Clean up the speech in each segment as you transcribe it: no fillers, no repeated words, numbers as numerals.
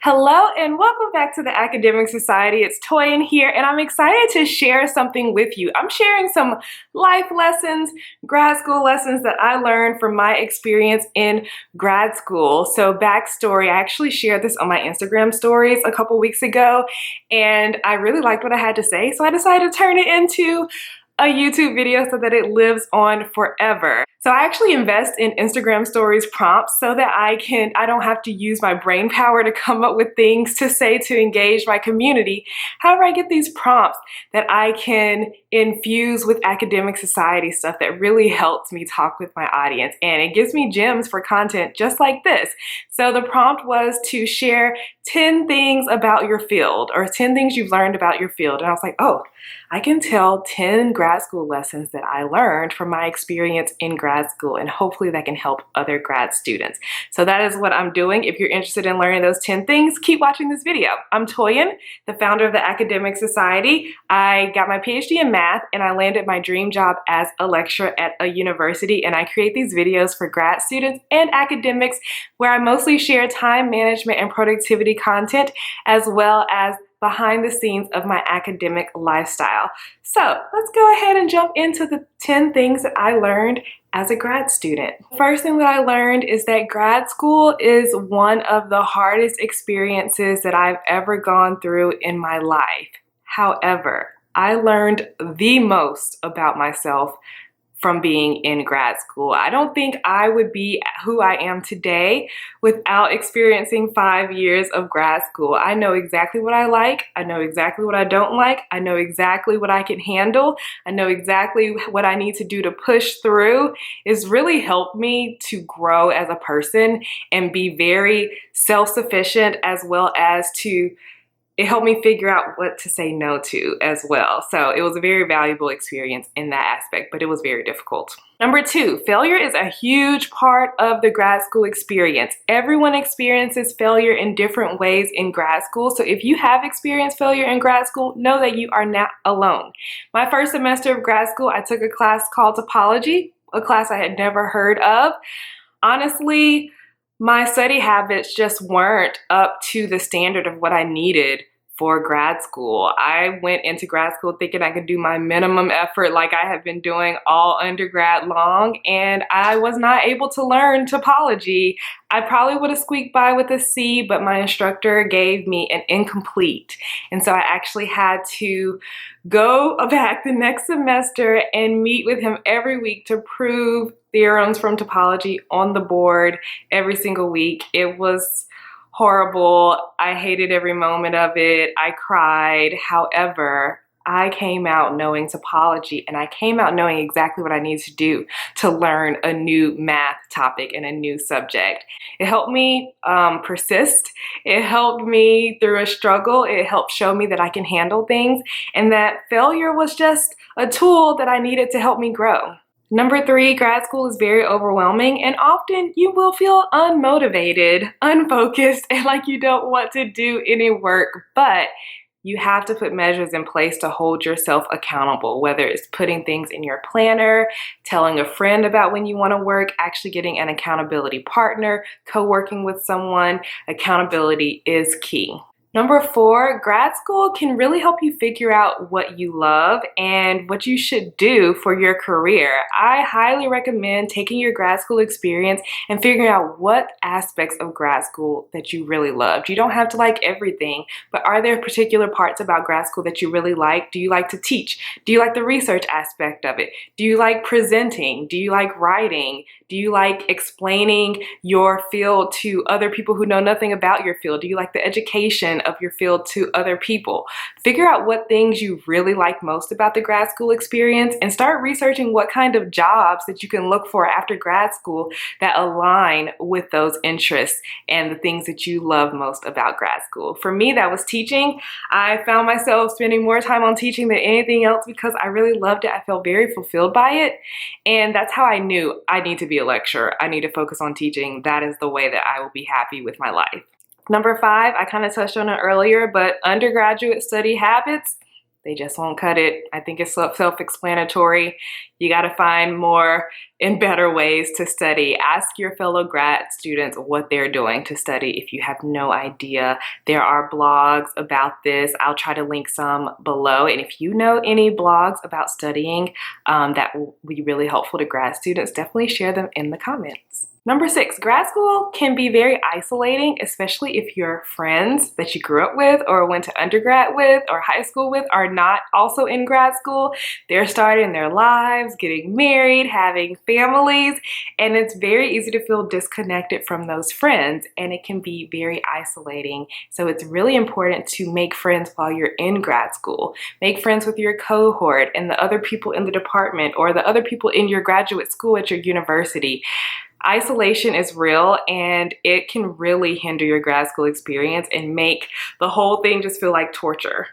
Hello and welcome back to the Academic Society. It's Toyin here and I'm excited to share something with you. I'm sharing some life lessons, grad school lessons that I learned from my experience in grad school. So backstory, I actually shared this on my Instagram stories a couple weeks ago and I really liked what I had to say, so I decided to turn it into a YouTube video so that it lives on forever. So I actually invest in Instagram stories prompts so that I don't have to use my brain power to come up with things to say to engage my community. However, I get these prompts that I can infuse with academic society stuff that really helps me talk with my audience, and it gives me gems for content just like this. So the prompt was to share 10 things about your field, or 10 things you've learned about your field. And I was like, oh, I can tell 10 grad school lessons that I learned from my experience in grad school, and hopefully that can help other grad students. So that is what I'm doing. If you're interested in learning those 10 things, keep watching this video. I'm Toyin, the founder of the Academic Society. I got my PhD in math and I landed my dream job as a lecturer at a university, and I create these videos for grad students and academics where I mostly share time management and productivity content as well as behind the scenes of my academic lifestyle. So let's go ahead and jump into the 10 things that I learned as a grad student. First thing that I learned is that grad school is one of the hardest experiences that I've ever gone through in my life. However, I learned the most about myself from being in grad school. I don't think I would be who I am today without experiencing 5 years of grad school. I know exactly what I like. I know exactly what I don't like. I know exactly what I can handle. I know exactly what I need to do to push through. It's really helped me to grow as a person and be very self-sufficient, as well as it helped me figure out what to say no to as well. So it was a very valuable experience in that aspect, but it was very difficult. Number 2, failure is a huge part of the grad school experience. Everyone experiences failure in different ways in grad school. So if you have experienced failure in grad school, know that you are not alone. My first semester of grad school, I took a class called topology, a class I had never heard of. Honestly, my study habits just weren't up to the standard of what I needed for grad school. I went into grad school thinking I could do my minimum effort like I have been doing all undergrad long, and I was not able to learn topology. I probably would have squeaked by with a C, but my instructor gave me an incomplete. And so I actually had to go back the next semester and meet with him every week to prove theorems from topology on the board every single week. It was horrible. I hated every moment of it. I cried. However, I came out knowing topology, and I came out knowing exactly what I needed to do to learn a new math topic and a new subject. It helped me persist. It helped me through a struggle. It helped show me that I can handle things, and that failure was just a tool that I needed to help me grow. Number 3, grad school is very overwhelming, and often you will feel unmotivated, unfocused, and like you don't want to do any work, but you have to put measures in place to hold yourself accountable, whether it's putting things in your planner, telling a friend about when you want to work, actually getting an accountability partner, co-working with someone. Accountability is key. Number 4, grad school can really help you figure out what you love and what you should do for your career. I highly recommend taking your grad school experience and figuring out what aspects of grad school that you really loved. You don't have to like everything, but are there particular parts about grad school that you really like? Do you like to teach? Do you like the research aspect of it? Do you like presenting? Do you like writing? Do you like explaining your field to other people who know nothing about your field? Do you like the education of your field to other people? Figure out what things you really like most about the grad school experience and start researching what kind of jobs that you can look for after grad school that align with those interests and the things that you love most about grad school. For me, that was teaching. I found myself spending more time on teaching than anything else because I really loved it. I felt very fulfilled by it. And that's how I knew I need to be a lecturer. I need to focus on teaching. That is the way that I will be happy with my life. Number 5, I kind of touched on it earlier, but undergraduate study habits, They just won't cut it. I think it's self-explanatory. You got to find more and better ways to study. Ask your fellow grad students what they're doing to study if you have no idea. There are blogs about this. I'll try to link some below. And if you know any blogs about studying that will be really helpful to grad students, definitely share them in the comments. Number 6, grad school can be very isolating, especially if your friends that you grew up with or went to undergrad with or high school with are not also in grad school. They're starting their lives, getting married, having families, and it's very easy to feel disconnected from those friends, and it can be very isolating. So it's really important to make friends while you're in grad school. Make friends with your cohort and the other people in the department or the other people in your graduate school at your university. Isolation is real, and it can really hinder your grad school experience and make the whole thing just feel like torture.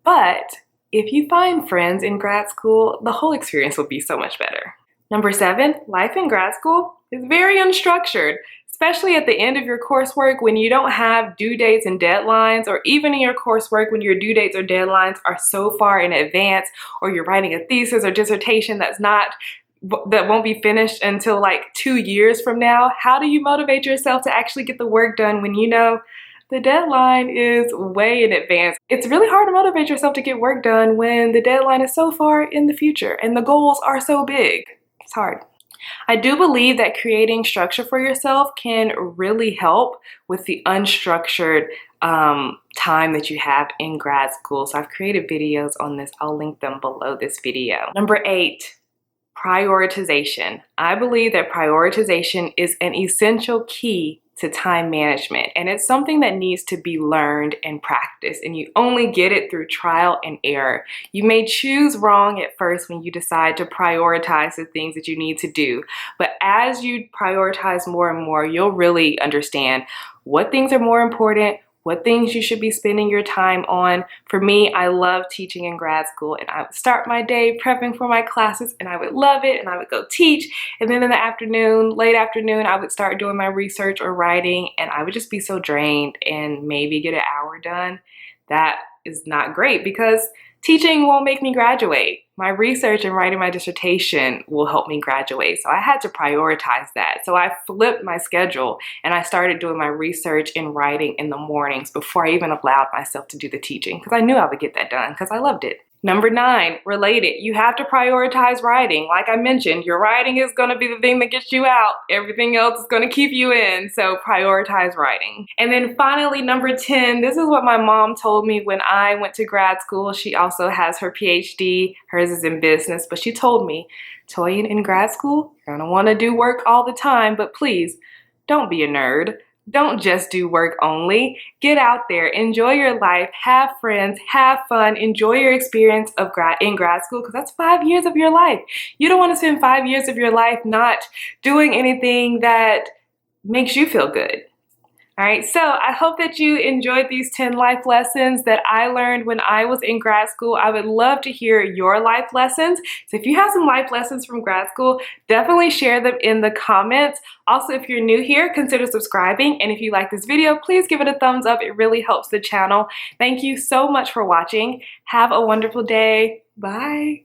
But if you find friends in grad school, the whole experience will be so much better. Number 7, life in grad school is very unstructured, especially at the end of your coursework when you don't have due dates and deadlines, or even in your coursework when your due dates or deadlines are so far in advance, or you're writing a thesis or dissertation that won't be finished until like 2 years from now. How do you motivate yourself to actually get the work done when you know the deadline is way in advance? It's really hard to motivate yourself to get work done when the deadline is so far in the future and the goals are so big. It's hard. I do believe that creating structure for yourself can really help with the unstructured time that you have in grad school. So I've created videos on this. I'll link them below this video. Number 8. Prioritization. I believe that prioritization is an essential key to time management, and it's something that needs to be learned and practiced, and you only get it through trial and error. You may choose wrong at first when you decide to prioritize the things that you need to do, but as you prioritize more and more, you'll really understand what things are more important, what things you should be spending your time on. For me, I love teaching in grad school, and I would start my day prepping for my classes, and I would love it, and I would go teach, and then in the afternoon, late afternoon, I would start doing my research or writing, and I would just be so drained and maybe get an hour done. That is not great because teaching won't make me graduate. My research and writing my dissertation will help me graduate. So I had to prioritize that. So I flipped my schedule and I started doing my research and writing in the mornings before I even allowed myself to do the teaching, because I knew I would get that done because I loved it. Number 9, related, you have to prioritize writing. Like I mentioned, your writing is going to be the thing that gets you out. Everything else is going to keep you in. So prioritize writing. And then finally, number 10, this is what my mom told me when I went to grad school. She also has her PhD. Hers is in business. But she told me, Toyin, in grad school, you're going to want to do work all the time. But please, don't be a nerd. Don't just do work only. Get out there, enjoy your life, have friends, have fun, enjoy your experience in grad school, because that's 5 years of your life. You don't want to spend 5 years of your life not doing anything that makes you feel good. All right, so I hope that you enjoyed these 10 life lessons that I learned when I was in grad school. I would love to hear your life lessons. So if you have some life lessons from grad school, definitely share them in the comments. Also, if you're new here, consider subscribing. And if you like this video, please give it a thumbs up. It really helps the channel. Thank you so much for watching. Have a wonderful day. Bye.